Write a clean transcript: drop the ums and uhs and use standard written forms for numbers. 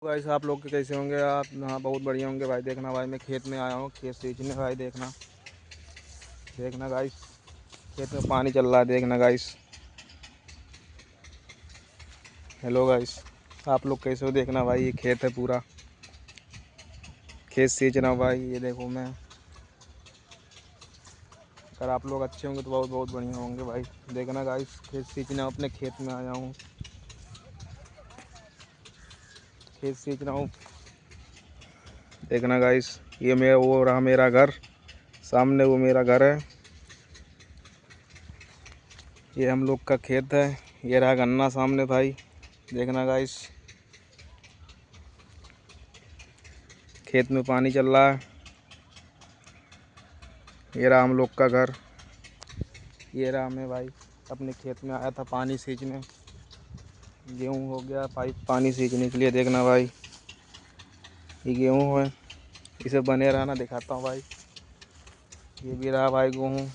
Guys आप लोग के कैसे होंगे? आप हाँ बहुत बढ़िया होंगे भाई। देखना भाई मैं खेत में आया हूँ, खेत सींचने भाई। देखना देखना गाइस, खेत में पानी चल रहा है। देखना गाइस, हेलो गाइस, आप लोग कैसे हो? देखना भाई ये खेत है, पूरा खेत सींच रहा हूँ भाई। ये देखो मैं, अगर आप लोग अच्छे होंगे तो बहुत बहुत बढ़िया होंगे भाई। देखना गाइस, खेत सींचना, अपने खेत में आया हूँ, खेत सींच रहा हूँ। देखना गाइस, ये मेरा वो रहा मेरा घर, सामने वो मेरा घर है। ये हम लोग का खेत है। ये रहा गन्ना सामने भाई। देखना गाइस, खेत में पानी चल रहा है। ये रहा हम लोग का घर। ये रहा, मैं भाई अपने खेत में आया था पानी सींचने। गेहूँ हो गया पाइप पानी सींचने के लिए। देखना भाई, ये गेहूँ है, इसे बने रहना दिखाता हूँ भाई। ये भी रहा भाई गेहूँ।